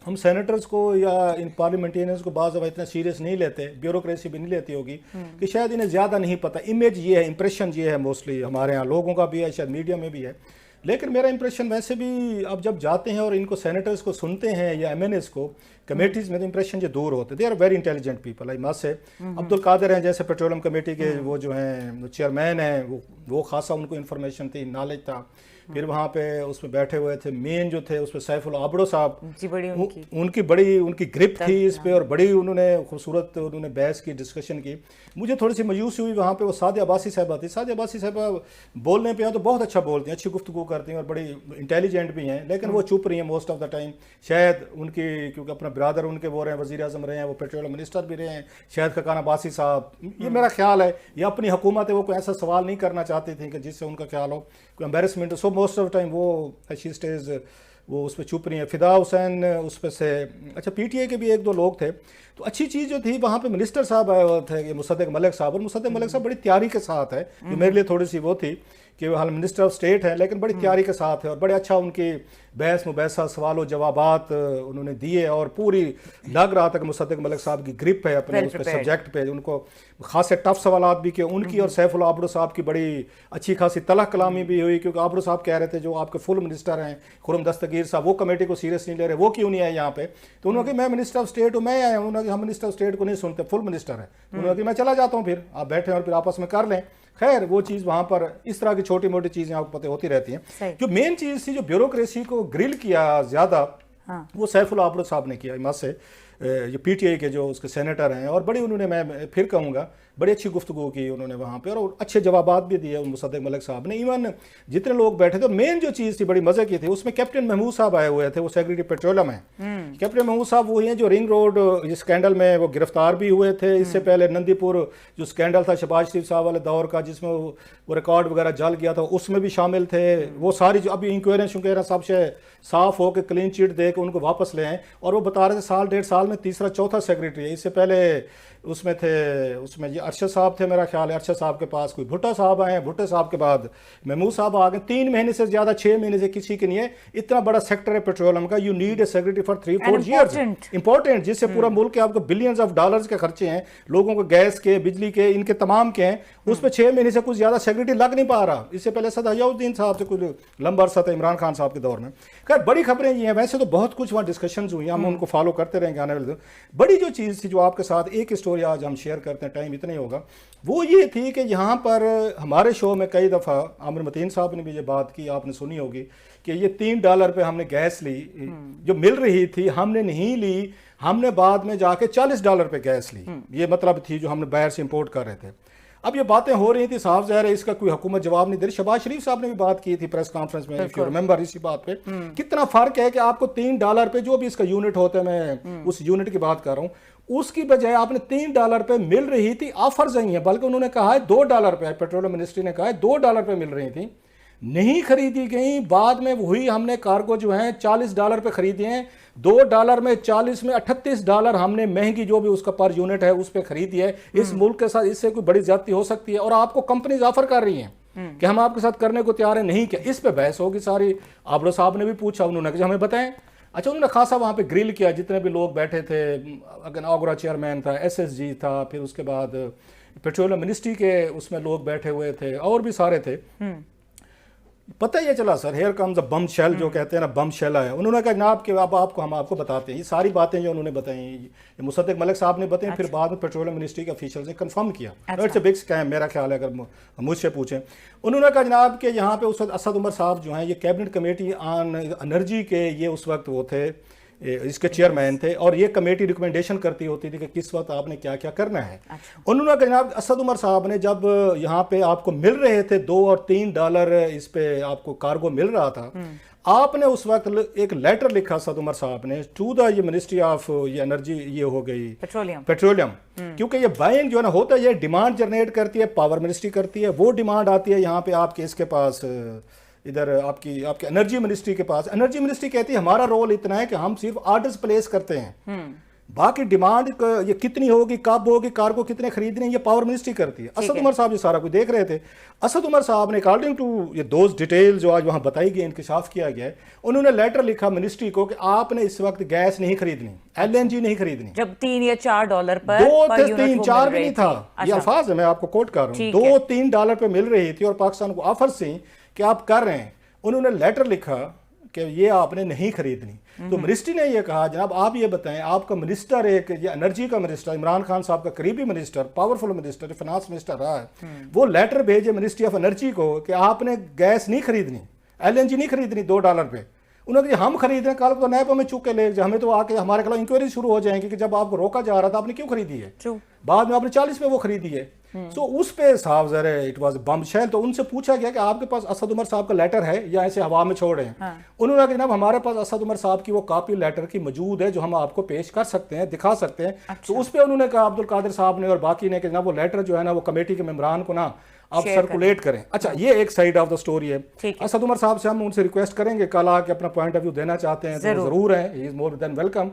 हम सेनेटर्स को या इन पार्लियामेंटेरियंस को बाज़ इतना सीरियस नहीं लेते, ब्यूरोक्रेसी भी नहीं लेती होगी कि शायद इन्हें ज़्यादा नहीं पता। इमेज ये है, इंप्रेशन ये है मोस्टली हमारे यहाँ लोगों का भी है, शायद मीडिया में भी है। लेकिन मेरा इंप्रेशन वैसे भी अब जब जाते हैं और इनको सेनेटर्स को सुनते हैं या एमएनएस को कमेटीज़ में, तो इंप्रेशन जो दूर होते, they are very intelligent people. I must say Abdul Qadir हैं जैसे पेट्रोलियम कमेटी के वो जो हैं चेयरमैन हैं, वो खासा उनको इन्फॉर्मेशन थी, नॉलेज था। फिर वहाँ पे उसमें बैठे हुए थे मेन जो थे उसमें सैफुल आबड़ो साहब जी, बड़ी उनकी ग्रिप थी इस पे और बड़ी उन्होंने खूबसूरत उन्होंने बहस की, डिस्कशन की। मुझे थोड़ी सी मायूसी हुई वहाँ पे वो सादिया अब्बासी साहबा थी। सादिया अब्बासी साहबा बोलने पे तो बहुत अच्छा बोलती हैं, अच्छी गुफ्तगू करती हैं और बड़ी इंटेलिजेंट भी हैं, लेकिन वो चुप रही हैं मोस्ट ऑफ द टाइम। शायद उनकी क्योंकि अपना ब्रदर उनके वो रहे हैं, वज़ीर आज़म रहे हैं, वो पेट्रोलियम मिनिस्टर भी रहे हैं, शायद खकान अब्बासी साहब, ये मेरा ख्याल है, या अपनी हुकूमत है वो कोई ऐसा सवाल नहीं करना चाहती थी कि जिससे उनका ख्याल हो कोई embarrassment. So most of time वो शी स्टेज वो उस पर चुप रही हैं। फिदा हुसैन उस पर से अच्छा पीटीआई के भी एक दो लोग थे। तो अच्छी चीज़ जो थी वहाँ पे मिनिस्टर साहब आए हुए थे, ये मुसद्दिक मलिक साहब, और मुसद्दिक मलिक साहब बड़ी तैयारी के साथ है, जो मेरे लिए थोड़ी सी वो थी कि वो हाल मिनिस्टर ऑफ स्टेट है लेकिन बड़ी तैयारी के साथ है और बड़े अच्छा उनकी बहस मुबैसा सवाल जवाबात उन्होंने दिए और पूरी लग रहा था कि मुसद्दिक मलिक साहब की ग्रिप है अपने उस सब्जेक्ट पे, उनको खासे टफ सवालात भी किए उनकी और सैफुल आबड़ो साहब की बड़ी अच्छी खासी तलह कलामी भी हुई, क्योंकि आबड़ो साहब कह रहे थे जो आपके फुल मिनिस्टर हैं खुरम दस्तगीर साहब, वो कमेटी को सीरियस नहीं ले रहे, वो क्यों नहीं आए यहाँ पे। तो उन्होंने कहा मैं मिनिस्टर ऑफ स्टेट हूँ, मैं आया हूँ। उन्होंने हम मिनिस्टर ऑफ स्टेट को नहीं सुनते, फुल मिनिस्टर है। उन्होंने कहा मैं चला जाता हूँ, फिर आप बैठे और फिर आपस में कर लें। खैर वो चीज़ वहाँ पर इस तरह की छोटी मोटी चीज़ें आपको पता होती रहती हैं। जो मेन चीज़ थी जो ब्यूरोक्रेसी को ग्रिल किया ज़्यादा, वो सैफुल आबड़ो साहब ने किया हिम्मत से, ये पीटीआई के जो उसके सेनेटर हैं, और बड़ी उन्होंने, मैं फिर कहूँगा, बड़ी अच्छी गुफ्तगू की उन्होंने वहाँ पे और अच्छे जवाबात भी दिए मुसद्दिक मलिक साहब ने। इवन जितने लोग बैठे थे, मेन जो चीज़ थी बड़ी मज़े की थी, उसमें कैप्टन महमूद साहब आए हुए थे, वो सेक्रेटरी पेट्रोलियम है। कैप्टन महमूद साहब वही हैं जो रिंग रोड स्कैंडल में वो गिरफ्तार भी हुए थे। इससे पहले नंदीपुर जो स्कैंडल था शहबाज शरीफ साहब वाले दौर का, जिसमें वो रिकॉर्ड वगैरह जल गया था, उसमें भी शामिल थे। वो सारी जो अभी इंक्वायरी सब से साफ हो के क्लीन चिट दे के उनको वापस ले आए, और वो बता रहे थे साल डेढ़ साल में तीसरा चौथा सेक्रेटरी है। इससे पहले उसमें थे, उसमें ये अरशद साहब थे, मेरा ख्याल है अरशद साहब के पास कोई भुट्टा साहब आए हैं, भुट्टे साहब के बाद महमूद साहब आ गए। 3 महीने से ज़्यादा 6 महीने से किसी के नहीं है। इतना बड़ा सेक्टर है पेट्रोलियम का, you need a secretary for 3-4 years, important, जिससे पूरा मुल्क के आपको बिलियंस ऑफ डॉलर्स के खर्चे हैं, लोगों को गैस के, बिजली के, इनके तमाम के हैं, उस पर 6 महीने से कुछ ज़्यादा सेक्रेटरी लग नहीं पा रहा। इससे पहले सद हयाउद्दीन साहब से कुछ लंबा अरसा था, इमरान खान साहब के दौर में। खैर बड़ी खबरें ये हैं, वैसे तो बहुत कुछ वहाँ डिस्कशन हुई, हम उनको फॉलो करते रहेंगे आने वाले दिन। बड़ी जो चीज़ थी जो आपके साथ एक स्टोरी आज हम शेयर करते हैं, टाइम इतना ही होगा, वो ये थी कि यहाँ पर हमारे शो में कई दफ़ा आमिर मतीन साहब ने भी ये बात की, आपने सुनी होगी, कि ये $3 पे हमने गैस ली, जो मिल रही थी हमने नहीं ली, हमने बाद में जाके $40 पे गैस ली। ये मतलब थी जो हमने बाहर से इंपोर्ट कर रहे थे। अब ये बातें हो रही थी, साफ ज़ाहिर है इसका कोई हुकूमत जवाब नहीं दे रही। शहबाज शरीफ साहब ने भी बात की थी प्रेस कॉन्फ्रेंस में, इफ यू रिमेंबर, इसी बात पे कितना फ़र्क है कि आपको $3 पे जो भी इसका यूनिट होता है, मैं उस यूनिट की बात कर रहा हूँ, उसकी बजाय आपने $3 पे मिल रही थी, ऑफर्स आई हैं, बल्कि उन्होंने कहा है $2 पे, पेट्रोलियम मिनिस्ट्री ने कहा है $2 पे मिल रही थी, नहीं खरीदी गई। बाद में वही हमने कार्गो जो है $40 पे खरीदे हैं, $2 में 40 में $38 हमने महंगी जो भी उसका पर यूनिट है उस पर खरीदी है। इस मुल्क के साथ इससे कोई बड़ी ज्यादती हो सकती है, और आपको कंपनीज ऑफर कर रही हैं कि हम आपके साथ करने को तैयार है, नहीं क्या। इस पे बहस होगी सारी। आबड़ो साहब ने भी पूछा, उन्होंने कहा हमें बताएं। अच्छा, उन्होंने खासा वहाँ पे ग्रिल किया, जितने भी लोग बैठे थे, अगर आगरा चेयरमैन था, SSG था, फिर उसके बाद पेट्रोलियम मिनिस्ट्री के उसमें लोग बैठे हुए थे, और भी सारे थे। पता ये चला sir, here comes a bombshell, जो कहते हैं ना, बम शेल आया। उन्होंने कहा जनाब कि अब हम आपको बताते हैं ये सारी बातें जो उन्होंने बताई, ये मुसद्दिक मलिक साहब ने बताई। फिर बाद में पेट्रोलियम मिनिस्ट्री के ऑफिशियल ने कंफर्म किया। इट्स अ बिग स्कैम, मेरा ख्याल है, अगर मुझसे पूछें। उन्होंने कहा जनाब कि यहाँ पे उस वक्त असद उमर साहब जो हैं, ये कैबिनेट कमेटी ऑन एनर्जी के ये उस वक्त वो थे, इसके चेयरमैन थे, और ये कमेटी रिकमेंडेशन करती होती थी कि किस वक्त आपने क्या क्या करना है। उन्होंने कहा जनाब असद उमर साहब ने जब यहाँ पे आपको मिल रहे थे $2 और $3 इस पे आपको कार्गो मिल रहा था, आपने उस वक्त एक लेटर लिखा असद उमर साहब ने टू द ये मिनिस्ट्री ऑफ ये एनर्जी, ये हो गई पेट्रोलियम, क्योंकि ये बाइंग जो है ना होता है, ये डिमांड जनरेट करती है, पावर मिनिस्ट्री करती है, वो डिमांड आती है यहाँ पे आपके इसके पास, इधर आपकी एनर्जी मिनिस्ट्री के पास। एनर्जी मिनिस्ट्री कहती है हमारा रोल इतना है कि हम सिर्फ ऑर्डर्स प्लेस करते हैं, बाकी डिमांड ये कितनी होगी, कब होगी, कार्गो कितने खरीदने, ये पावर मिनिस्ट्री करती है। असद उमर साहब ये सारा कुछ देख रहे थे। असद उमर साहब ने अकॉर्डिंग टू ये दोस्त डिटेल जो आज वहाँ बताई गई, इंकशाफ किया गया है, उन्होंने लेटर लिखा मिनिस्ट्री को कि आपने इस वक्त गैस नहीं खरीदनी, LNG नहीं खरीदनी। जब $3 या $4 पर 2-3-4 भी नहीं था, ये अल्फाज है, मैं आपको कोट कर रहा हूँ, $2-3 पे मिल रही थी, और पाकिस्तान को ऑफर से कि आप कर रहे हैं। उन्होंने लेटर लिखा कि ये आपने नहीं खरीदनी। तो मिनिस्ट्री ने ये कहा जनाब आप ये बताएं, आपका मिनिस्टर एक ये एनर्जी का मिनिस्टर, इमरान खान साहब का करीबी minister, powerful minister, finance minister रहा है, वो लेटर भेजे मिनिस्ट्री ऑफ एनर्जी को कि आपने गैस नहीं खरीदनी, LNG नहीं खरीदनी $2 पे। उन्होंने कहा हम खरीद रहे हैं, कल तो नैब में चुक के ले जाए, हमें तो आके हमारे खिलाफ इंक्वायरी शुरू हो जाएंगी कि जब आपको रोका जा रहा था आपने क्यों खरीदी है। बाद में आपने 40 पे वो खरीदी है। सो उस पे साहब जरा इट वाज बमशेल। तो उनसे पूछा गया कि आपके पास असद उमर साहब का लेटर है या ऐसे हवा में छोड़ रहे हैं। उन्होंने कहा जनाब हमारे पास असद उमर साहब की वो कॉपी लेटर की मौजूद है जो हम आपको पेश कर सकते हैं, दिखा सकते हैं। तो उस पर उन्होंने कहा अब्दुल कादिर साहब ने और बाकी ने कि जनाब वो लेटर जो है ना वो कमेटी के मेंबरान को ना आप सर्कुलेट करें। अच्छा, ये एक साइड ऑफ द स्टोरी है। असद उमर साहब से हम उनसे रिक्वेस्ट करेंगे कल आके अपना पॉइंट ऑफ व्यू देना चाहते हैं तो जरूर है, he is more than welcome.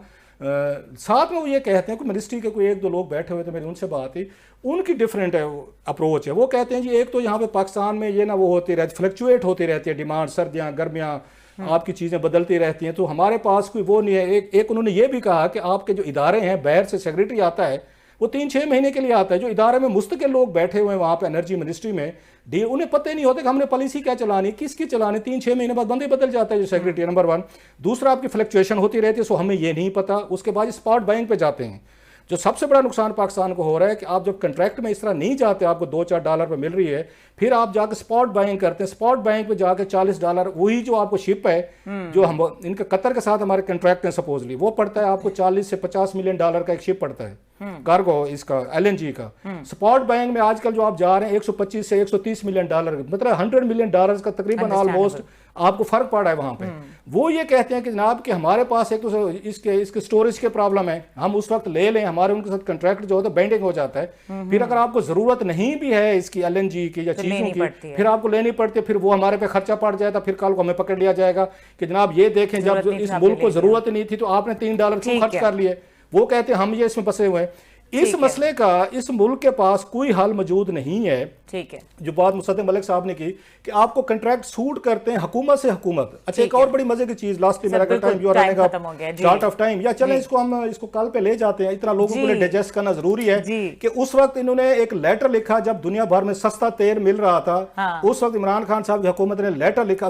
साथ में वो ये कहते हैं कि मिनिस्ट्री के कोई 1-2 लोग बैठे हुए थे, मेरी उनसे बात हुई, उनकी डिफरेंट है अप्रोच है। वो कहते हैं जी एक तो यहाँ पे पाकिस्तान में ये ना वो होती रहती, फ्लक्चुएट होती रहती है डिमांड, सर्दियाँ गर्मियाँ आपकी चीज़ें बदलती रहती हैं, तो हमारे पास कोई वो नहीं है। एक उन्होंने ये भी कहा कि आपके जो इदारे हैं, बाहर से सेक्रेटरी आता है वो 3-6 महीने के लिए आता है, जो इदारे में मुस्तकिल लोग बैठे हुए हैं वहाँ पे एनर्जी मिनिस्ट्री में, उन्हें पता ही नहीं होता कि हमने पॉलिसी क्या चलानी, किसकी चलानी। 3-6 महीने बाद बंदे बदल जाता है जो सेक्रेटरी, नंबर 1। दूसरा आपकी फ्लक्चुएशन होती रहती है, सो हमें ये नहीं पता। उसके बाद स्पॉट बाइंग पे जाते हैं। जो सबसे बड़ा नुकसान पाकिस्तान को हो रहा है कि आप जब कंट्रैक्ट में इस तरह नहीं जाते, आपको $2-4 पे मिल रही है, फिर आप जाकर स्पॉट बाइंग करते हैं। स्पॉट बाइंग पे जाकर $40, वही जो आपको शिप है जो हम इनका कतर के साथ हमारे कंट्रैक्ट हैं सपोजली, वो पड़ता है आपको $40 से $50 मिलियन का एक शिप पड़ता है कार्गो इसका LNG का। स्पॉट बाइंग में आजकल जो आप जा रहे हैं 125 से $130 मिलियन, मतलब $100 मिलियन का तकरीबन ऑलमोस्ट आपको फर्क पड़ा है वहां पे। वो ये कहते हैं कि जनाब कि हमारे पास एक तो इसके स्टोरेज के प्रॉब्लम है, हम उस वक्त ले लें, हमारे उनके साथ कंट्रैक्ट जो होता है बेंडिंग हो जाता है। फिर अगर आपको जरूरत नहीं भी है इसकी LNG की या चीजों की, फिर आपको लेनी पड़ती है, फिर वो हमारे पे खर्चा पड़ जाता, फिर कल को हमें पकड़ लिया जाएगा कि जनाब ये देखें जब इस मुल्क को जरूरत नहीं थी तो आपने $3 क्यों खर्च कर लिए। वो कहते हैं हम ये इसमें फंसे हुए हैं। इस मसले का इस मुल्क के पास कोई हल मौजूद नहीं है। ठीक है, जो बात मुसद्दिक मलिक साहब ने की कि आपको कंट्रैक्ट सूट करते हैं हुकूमत से हुकूमत। अच्छा, एक और बड़ी मजे की चीज, लास्टली मेरा टाइम जो रहने का शॉर्ट ऑफ टाइम, या चलें इसको हम इसको कल पे ले जाते हैं, इतना लोगों को डाइजेस्ट करना जरूरी है कि उस वक्त इन्होंने एक लेटर लिखा जब दुनिया भर में सस्ता तेल मिल रहा था। उस वक्त इमरान खान साहब की हुकूमत ने लेटर लिखा,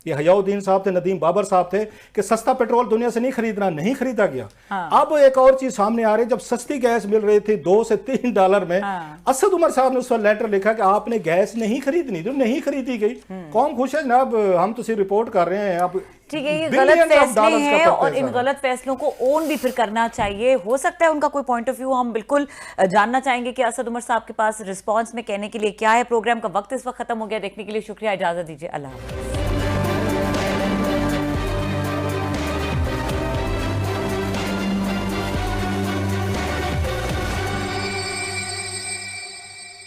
ये हयाउद्दीन साहब थे, नदीम बाबर साहब थे, कि सस्ता पेट्रोल दुनिया से नहीं खरीदना, नहीं खरीदा गया। अब एक और चीज सामने आ रही है, जब सस्ती गैस मिल रही थी $2 से $3 में, असद उमर साहब ने उस वक्त लेटर लिखा कि आपने गैस नहीं खरीदनी, जो नहीं खरीदी गई। कौन खुश है जनाब, हम तो सिर्फ रिपोर्ट कर रहे हैं। अब ठीक है, ये गलत फैसले हैं और इन गलत फैसलों को ओन भी फिर करना चाहिए। हो सकता है उनका कोई पॉइंट ऑफ व्यू हम बिल्कुल जानना चाहेंगे कि असद उमर साहब के पास रिस्पॉन्स में कहने के लिए क्या है। प्रोग्राम का वक्त इस वक्त खत्म हो गया। देखने के लिए शुक्रिया, इजाजत दीजिए, अल्लाह हाफ़िज़।